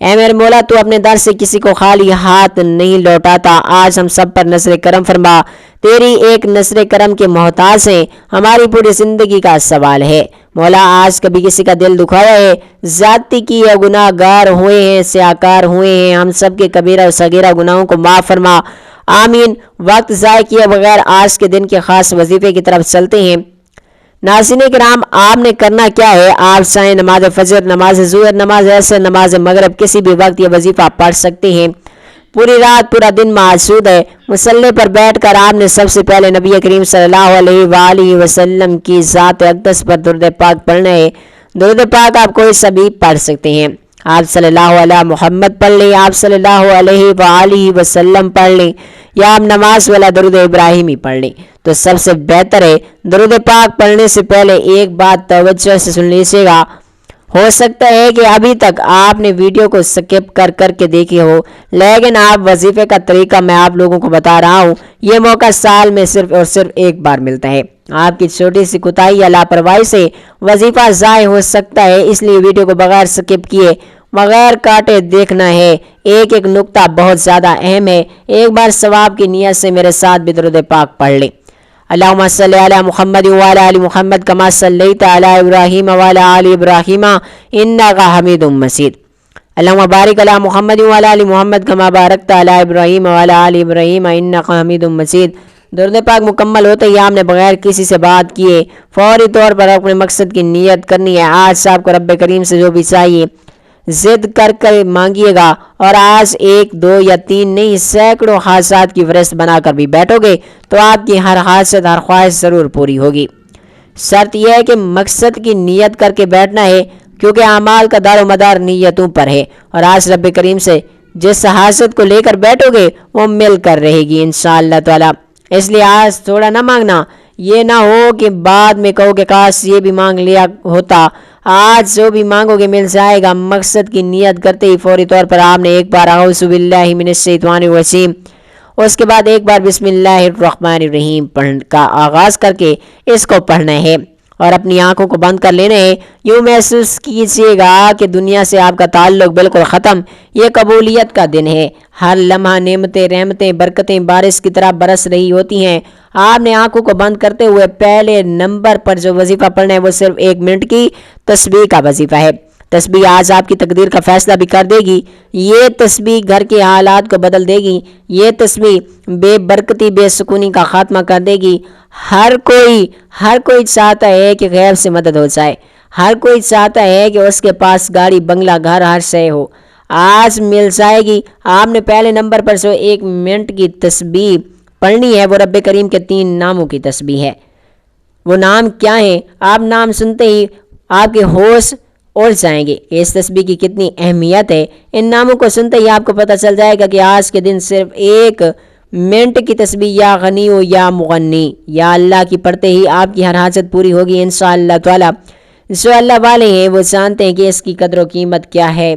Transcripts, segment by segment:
اے میرے مولا تو اپنے در سے کسی کو خالی ہاتھ نہیں لوٹاتا، آج ہم سب پر نظر کرم فرما، تیری ایک نظر کرم کے محتاج ہیں، ہماری پوری زندگی کا سوال ہے مولا آج کبھی کسی کا دل دکھایا ہے، ذاتی کی یا گناہ گار ہوئے ہیں، سیاکار ہوئے ہیں، ہم سب کے کبیرہ و صغیرہ گناہوں کو معاف فرما، آمین۔ وقت ضائع کیے بغیر آج کے دن کے خاص وظیفے کی طرف چلتے ہیں۔ ناظرین کرام، آپ نے کرنا کیا ہے، آپ چاہیں نماز فجر، نماز ظہر، نماز عصر، نماز مغرب کسی بھی وقت یہ وظیفہ پڑھ سکتے ہیں۔ پوری رات پورا دن معصود ہے، مصلی پر بیٹھ کر آپ نے سب سے پہلے نبی کریم صلی اللہ علیہ وآلہ وسلم کی ذات اقدس پر درود پاک پڑھنا ہے۔ درود پاک آپ کوئی سا بھی پڑھ سکتے ہیں، آپ صلی اللہ علیہ محمد پڑھ لیں، آپ صلی اللہ علیہ وآلہ وسلم پڑھ لیں، یا آپ نماز والا درود ابراہیمی پڑھ لیں تو سب سے بہتر ہے۔ درود پاک پڑھنے سے پہلے ایک بات توجہ سے سن لیجیے گا، ہو سکتا ہے کہ ابھی تک آپ نے ویڈیو کو سکپ کر کر کے دیکھی ہو، لیکن آپ وظیفے کا طریقہ میں آپ لوگوں کو بتا رہا ہوں، یہ موقع سال میں صرف اور صرف ایک بار ملتا ہے۔ آپ کی چھوٹی سی کوتاہی یا لاپرواہی سے وظیفہ ضائع ہو سکتا ہے، اس لیے ویڈیو کو بغیر سکپ کیے بغیر کاٹے دیکھنا ہے۔ ایک ایک نقطہ بہت زیادہ اہم ہے، ایک بار ثواب کی نیت سے میرے ساتھ بھی درود پاک پڑھ لیں۔ اللہم صلی علی محمد وعلی آل محمد کما صلیت علی ابراہیم وعلی آل ابراہیم انک حمید مجید۔ اللہم بارک علی محمد وعلی آل محمد کما بارکت علی ابراہیم وعلی آل ابراہیم انک حمید مجید۔ درود پاک مکمل ہوتے ہی آپ نے بغیر کسی سے بات کیے فوری طور پر اپنے مقصد کی نیت کرنی ہے۔ آج صاحب کو رب کریم سے جو بھی چاہیے ضد کر کر مانگیے گا، اور آج ایک دو یا تین نہیں سینکڑوں خواہشات کی فہرست بنا کر بھی بیٹھو گے تو آپ کی ہر خواہش ہر خواہش ضرور پوری ہوگی۔ شرط یہ ہے کہ مقصد کی نیت کر کے بیٹھنا ہے، کیونکہ اعمال کا دار و مدار نیتوں پر ہے، اور آج رب کریم سے جس حاجت کو لے کر بیٹھو گے وہ مل کر رہے گی انشاءاللہ تعالی۔ اس لیے آج تھوڑا نہ مانگنا، یہ نہ ہو کہ بعد میں کہو کہ کاش یہ بھی مانگ لیا ہوتا۔ آج جو بھی مانگو گے مل جائے گا۔ مقصد کی نیت کرتے ہی فوری طور پر آپ نے ایک بار اعوذ باللہ من الشیطان الرجیم، اس کے بعد ایک بار بسم اللہ الرحمن الرحیم کا آغاز کر کے اس کو پڑھنا ہے، اور اپنی آنکھوں کو بند کر لینا ہے۔ یوں محسوس کیجیے گا کہ دنیا سے آپ کا تعلق بالکل ختم، یہ قبولیت کا دن ہے۔ ہر لمحہ نعمتیں، رحمتیں، برکتیں بارش کی طرح برس رہی ہوتی ہیں۔ آپ نے آنکھوں کو بند کرتے ہوئے پہلے نمبر پر جو وظیفہ پڑھنا ہے وہ صرف 1 منٹ کی تسبیح کا وظیفہ ہے۔ تسبیح آج آپ کی تقدیر کا فیصلہ بھی کر دے گی، یہ تسبیح گھر کے حالات کو بدل دے گی، یہ تسبیح بے برکتی بے سکونی کا خاتمہ کر دے گی۔ ہر کوئی چاہتا ہے کہ غیب سے مدد ہو جائے، ہر کوئی چاہتا ہے کہ اس کے پاس گاڑی بنگلہ گھر ہر شے ہو، آج مل جائے گی۔ آپ نے پہلے نمبر پر جو 1 منٹ کی تسبیح پڑھنی ہے وہ رب کریم کے 3 ناموں کی تسبیح ہے۔ وہ نام کیا ہیں؟ آپ نام سنتے ہی آپ کے ہوش اڑ جائیں گے، اس تسبیح کی کتنی اہمیت ہے۔ ان ناموں کو سنتے ہی آپ کو پتہ چل جائے گا کہ آج کے دن صرف 1 منٹ کی تسبیح یا غنی و یا مغنی یا اللہ کی پڑھتے ہی آپ کی ہر حاجت پوری ہوگی انشاءاللہ تعالی۔ جو اللہ والے ہیں وہ جانتے ہیں کہ اس کی قدر و قیمت کیا ہے،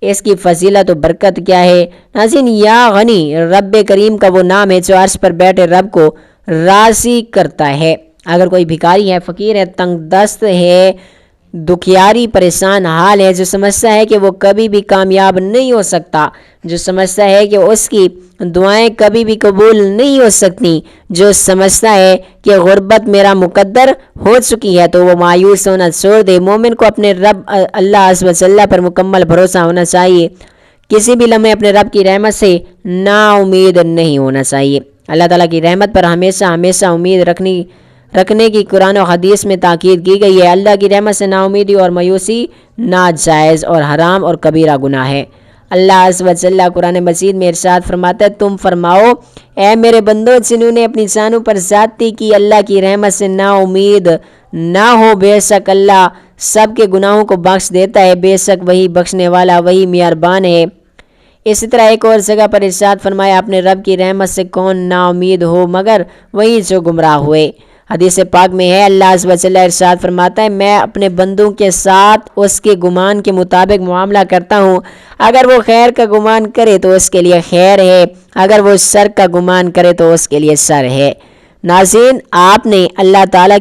اس کی فضیلت و برکت کیا ہے۔ ناظرین، یا غنی رب کریم کا وہ نام ہے جو عرش پر بیٹھے رب کو راضی کرتا ہے۔ اگر کوئی بھکاری ہے، فقیر ہے، تنگ دست ہے، دکھیاری پریشان حال ہے، جو سمجھتا ہے کہ وہ کبھی بھی کامیاب نہیں ہو سکتا، جو سمجھتا ہے کہ اس کی دعائیں کبھی بھی قبول نہیں ہو سکتی، جو سمجھتا ہے کہ غربت میرا مقدر ہو چکی ہے، تو وہ مایوس ہونا چھوڑ دے۔ مومن کو اپنے رب اللہ عز و جل پر مکمل بھروسہ ہونا چاہیے، کسی بھی لمحے اپنے رب کی رحمت سے نا امید نہیں ہونا چاہیے۔ اللہ تعالیٰ کی رحمت پر ہمیشہ امید رکھنے کی قرآن و حدیث میں تاکید کی گئی ہے۔ اللہ کی رحمت سے نا امیدی اور مایوسی ناجائز اور حرام اور کبیرہ گناہ ہے۔ اللہ عز و جل قرآن مجید میں ارشاد فرماتا ہے، تم فرماؤ اے میرے بندو جنہوں نے اپنی جانوں پر زیادتی کی، اللہ کی رحمت سے نا امید نہ ہو، بے شک اللہ سب کے گناہوں کو بخش دیتا ہے، بے شک وہی بخشنے والا وہی مہربان ہے۔ اسی طرح ایک اور جگہ پر ارشاد فرمایا، اپنے رب کی رحمت سے کون نا امید ہو مگر وہی جو گمراہ ہوئے۔ حدیث پاک میں ہے، اللہ عز و جل ارشاد فرماتا ہے، میں اپنے بندوں کے ساتھ اس کے گمان کے مطابق معاملہ کرتا ہوں، اگر وہ خیر کا گمان کرے تو اس کے لیے خیر ہے، اگر وہ شر کا گمان کرے تو اس کے لیے شر ہے۔ ناظرین، آپ نے اللہ تعالیٰ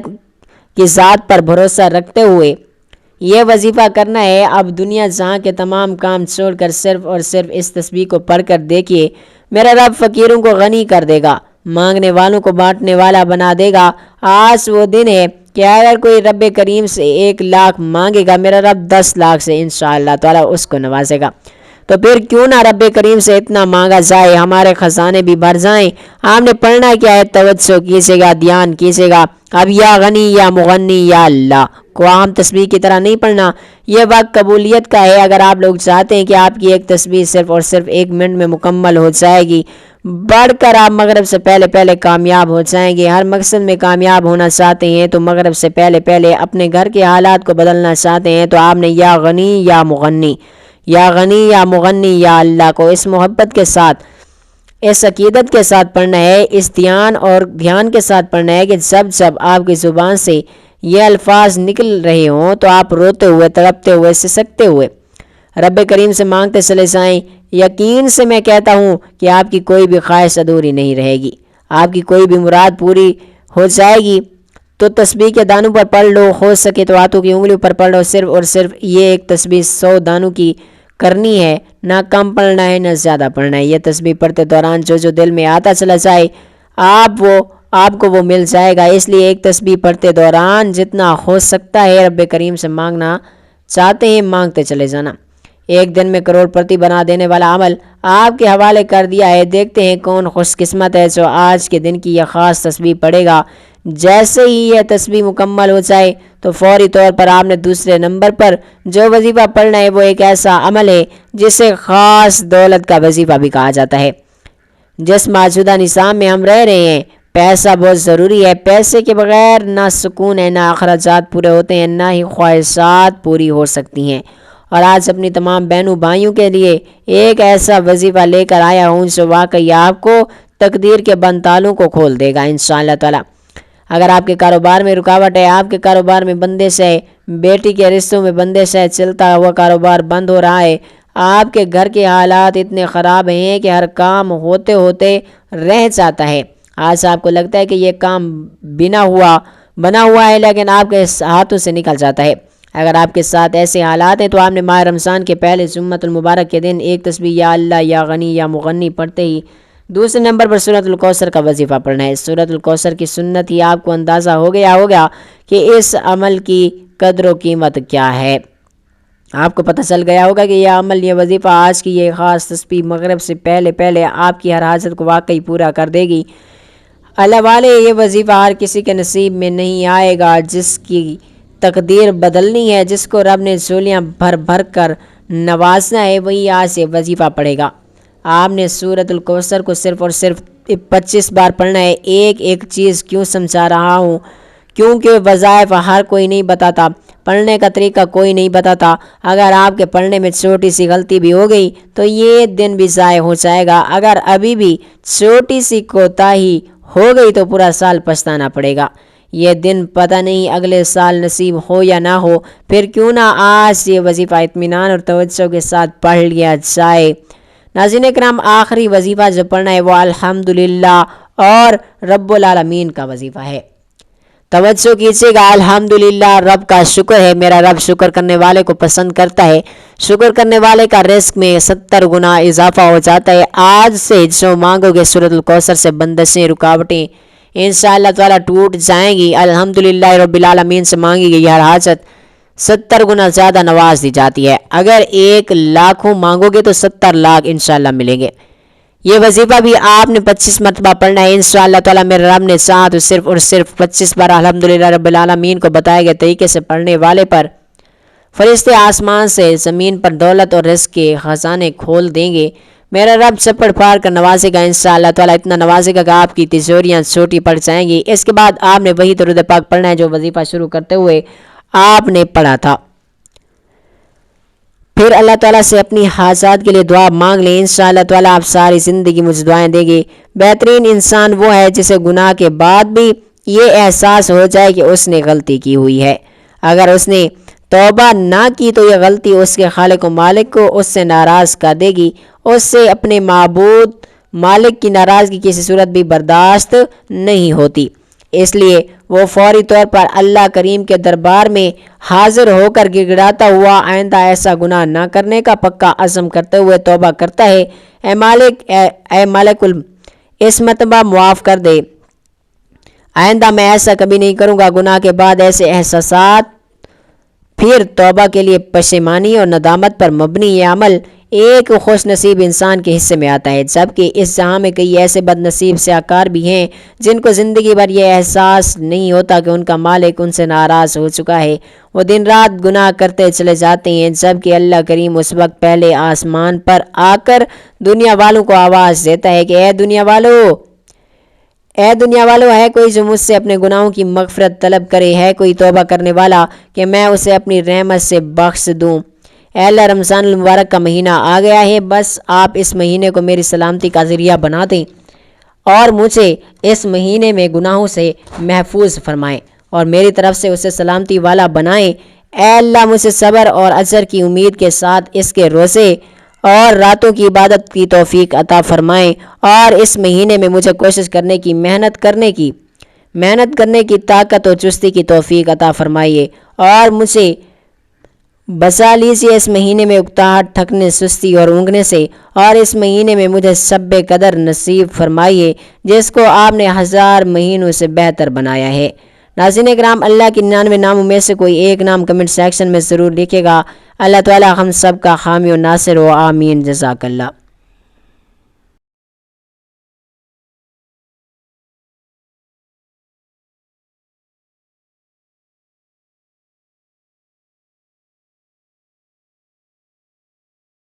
کی ذات پر بھروسہ رکھتے ہوئے یہ وظیفہ کرنا ہے۔ اب دنیا جہاں کے تمام کام چھوڑ کر صرف اور صرف اس تسبیح کو پڑھ کر دیکھیے، میرا رب فقیروں کو غنی کر دے گا، مانگنے والوں کو بانٹنے والا بنا دے گا۔ آج وہ دن ہے کہ اگر کوئی رب کریم سے 1 لاکھ مانگے گا، میرا رب 10 لاکھ سے انشاءاللہ تعالیٰ اس کو نوازے گا۔ تو پھر کیوں نہ رب کریم سے اتنا مانگا جائے، ہمارے خزانے بھی بھر جائیں۔ آپ نے پڑھنا کیا ہے؟ توجہ کیجیے گا، دھیان کیجیے گا۔ اب یا غنی یا مغنی یا اللہ کو عام تسبیح کی طرح نہیں پڑھنا، یہ وقت قبولیت کا ہے۔ اگر آپ لوگ چاہتے ہیں کہ آپ کی ایک تسبیح صرف اور صرف 1 منٹ میں مکمل ہو جائے گی، بڑھ کر آپ مغرب سے پہلے پہلے کامیاب ہو جائیں گے۔ ہر مقصد میں کامیاب ہونا چاہتے ہیں تو مغرب سے پہلے پہلے اپنے گھر کے حالات کو بدلنا چاہتے ہیں تو آپ نے یا غنی یا مغنی، یا غنی یا مغنی یا اللہ کو اس محبت کے ساتھ، اس عقیدت کے ساتھ پڑھنا ہے، اس دھیان کے ساتھ پڑھنا ہے کہ جب آپ کی زبان سے یہ الفاظ نکل رہے ہوں تو آپ روتے ہوئے، تڑپتے ہوئے، سسکتے ہوئے رب کریم سے مانگتے چلے جائیں۔ یقین سے میں کہتا ہوں کہ آپ کی کوئی بھی خواہش ادھوری نہیں رہے گی، آپ کی کوئی بھی مراد پوری ہو جائے گی۔ تو تسبیح کے دانوں پر پڑھ لو، ہو سکے تو ہاتھوں کی انگلیوں پر پڑھ لو۔ صرف اور صرف یہ ایک تسبیح 100 دانوں کی کرنی ہے، نہ کم پڑھنا ہے نہ زیادہ پڑھنا ہے۔ یہ تسبیح پڑھتے دوران جو دل میں آتا چلا جائے آپ کو وہ مل جائے گا۔ اس لیے ایک تسبیح پڑھتے دوران جتنا ہو سکتا ہے رب کریم سے مانگنا چاہتے ہیں مانگتے چلے جانا۔ ایک دن میں کروڑ پتی بنا دینے والا عمل آپ کے حوالے کر دیا ہے۔ دیکھتے ہیں کون خوش قسمت ہے جو آج کے دن کی یہ خاص تسبیح پڑھے گا۔ جیسے ہی یہ تسبیح مکمل ہو جائے تو فوری طور پر آپ نے دوسرے نمبر پر جو وظیفہ پڑھنا ہے وہ ایک ایسا عمل ہے جسے خاص دولت کا وظیفہ بھی کہا جاتا ہے۔ جس موجودہ نظام میں ہم رہ رہے ہیں، پیسہ بہت ضروری ہے۔ پیسے کے بغیر نہ سکون ہے، نہ اخراجات پورے ہوتے ہیں، نہ ہی خواہشات پوری ہو سکتی ہیں۔ اور آج اپنی تمام بہنوں بھائیوں کے لیے ایک ایسا وظیفہ لے کر آیا ہوں جو واقعی آپ کو تقدیر کے بند تالوں کو کھول دے گا انشاءاللہ تعالی۔ اگر آپ کے کاروبار میں رکاوٹ ہے، آپ کے کاروبار میں بندش ہے، بیٹی کے رشتوں میں بندش ہے، چلتا ہوا کاروبار بند ہو رہا ہے، آپ کے گھر کے حالات اتنے خراب ہیں کہ ہر کام ہوتے ہوتے رہ جاتا ہے، آج آپ کو لگتا ہے کہ یہ کام بنا ہوا ہے لیکن آپ کے ہاتھوں سے نکل جاتا ہے۔ اگر آپ کے ساتھ ایسے حالات ہیں تو آپ نے ماہ رمضان کے پہلے جمعۃ المبارک کے دن ایک تسبیح یا اللہ یا غنی یا مغنی پڑھتے ہی دوسرے نمبر پر سورۃ الکوثر کا وظیفہ پڑھنا ہے۔ سورۃ الکوثر کی سنت ہی آپ کو اندازہ ہو گیا ہوگا کہ اس عمل کی قدر و قیمت کیا ہے۔ آپ کو پتہ چل گیا ہوگا کہ یہ عمل، یہ وظیفہ، آج کی یہ خاص تسبیح مغرب سے پہلے پہلے آپ کی ہر حاجت کو واقعی پورا کر دے گی۔ اللہ والے، یہ وظیفہ ہر کسی کے نصیب میں نہیں آئے گا۔ جس کی تقدیر بدلنی ہے، جس کو رب نے جھولیاں بھر بھر کر نوازنا ہے، وہی آج سے وظیفہ پڑھے گا۔ آپ نے سورۃ الکوثر کو صرف اور صرف 25 بار پڑھنا ہے۔ ایک چیز کیوں سمجھا رہا ہوں؟ کیونکہ وظائف ہر کوئی نہیں بتاتا، پڑھنے کا طریقہ کوئی نہیں بتاتا۔ اگر آپ کے پڑھنے میں چھوٹی سی غلطی بھی ہو گئی تو یہ دن بھی ضائع ہو جائے گا۔ اگر ابھی بھی چھوٹی سی کوتاہی ہو گئی تو پورا سال پچھتانا پڑے گا۔ یہ دن پتہ نہیں اگلے سال نصیب ہو یا نہ ہو، پھر کیوں نہ آج یہ وظیفہ اطمینان اور توجہ کے ساتھ پڑھ لیا جائے۔ ناظرین کرام، آخری وظیفہ جو پڑھنا ہے وہ الحمدللہ اور رب العالمین کا وظیفہ ہے۔ توجہ کیجیے گا، الحمدللہ رب کا شکر ہے، میرا رب شکر کرنے والے کو پسند کرتا ہے۔ شکر کرنے والے کا رزق میں 70 گنا اضافہ ہو جاتا ہے۔ آج سے جو مانگو گے سورۃ الکوثر سے بندشیں، رکاوٹیں انشاءاللہ تعالیٰ ٹوٹ جائیں گی۔ الحمدللہ رب العالمین سے مانگی گئی ہر حاجت 70 گنا زیادہ نواز دی جاتی ہے۔ اگر 1 لاکھ مانگو گے تو 70 لاکھ انشاءاللہ ملیں گے۔ یہ وظیفہ بھی آپ نے 25 مرتبہ پڑھنا ہے انشاءاللہ تعالیٰ۔ میرے رب نے چاہا تو صرف اور صرف 25 بار الحمدللہ رب العالمین کو بتائے گئے طریقے سے پڑھنے والے پر فرشتے آسمان سے زمین پر دولت اور رزق کے خزانے کھول دیں گے۔ میرا رب چپڑ پھاڑ کر نوازے گا انشاءاللہ تعالیٰ، اتنا نوازے گا کہ آپ کی تجوریاں چھوٹی پڑ جائیں گی۔ اس کے بعد آپ نے وہی درود پاک پڑھنا ہے جو وظیفہ شروع کرتے ہوئے آپ نے پڑھا تھا۔ پھر اللہ تعالیٰ سے اپنی حاجات کے لیے دعا مانگ لیں، انشاءاللہ تعالیٰ آپ ساری زندگی مجھے دعائیں دیں گے۔ بہترین انسان وہ ہے جسے گناہ کے بعد بھی یہ احساس ہو جائے کہ اس نے غلطی کی ہوئی ہے۔ اگر اس نے توبہ نہ کی تو یہ غلطی اس کے خالق و مالک کو اس سے ناراض کر دے گی۔ اس سے اپنے معبود مالک کی ناراضگی کسی صورت بھی برداشت نہیں ہوتی۔ اس لیے وہ فوری طور پر اللہ کریم کے دربار میں حاضر ہو کر گڑگڑاتا ہوا آئندہ ایسا گناہ نہ کرنے کا پکا عزم کرتے ہوئے توبہ کرتا ہے۔ اے مالک اس مرتبہ معاف کر دے، آئندہ میں ایسا کبھی نہیں کروں گا۔ گناہ کے بعد ایسے احساسات، پھر توبہ کے لیے پشیمانی اور ندامت پر مبنی یہ عمل ایک خوش نصیب انسان کے حصے میں آتا ہے، جبکہ اس جہاں میں کئی ایسے بد نصیب سیاہکار بھی ہیں جن کو زندگی بھر یہ احساس نہیں ہوتا کہ ان کا مالک ان سے ناراض ہو چکا ہے۔ وہ دن رات گناہ کرتے چلے جاتے ہیں، جبکہ اللہ کریم اس وقت پہلے آسمان پر آ کر دنیا والوں کو آواز دیتا ہے کہ اے دنیا والو، ہے کوئی جو مجھ سے اپنے گناہوں کی مغفرت طلب کرے؟ ہے کوئی توبہ کرنے والا کہ میں اسے اپنی رحمت سے بخش دوں؟ اے اللہ، رمضان المبارک کا مہینہ آ گیا ہے، بس آپ اس مہینے کو میری سلامتی کا ذریعہ بنا دیں اور مجھے اس مہینے میں گناہوں سے محفوظ فرمائیں اور میری طرف سے اسے سلامتی والا بنائیں۔ اے اللہ، مجھے صبر اور اجر کی امید کے ساتھ اس کے روزے اور راتوں کی عبادت کی توفیق عطا فرمائیں اور اس مہینے میں مجھے کوشش کرنے کی محنت کرنے کی طاقت و چستی کی توفیق عطا فرمائیے اور مجھے بچا لیجیے اس مہینے میں اکتاہٹ، تھکنے، سستی اور اونگنے سے، اور اس مہینے میں مجھے شب قدر نصیب فرمائیے جس کو آپ نے 1000 مہینوں سے بہتر بنایا ہے۔ ناظرین کرام، اللہ کے 99 ناموں میں سے کوئی ایک نام کمنٹ سیکشن میں ضرور لکھے گا۔ اللہ تعالی ہم سب کا حامی و ناصر ہو، آمین، جزاک اللہ۔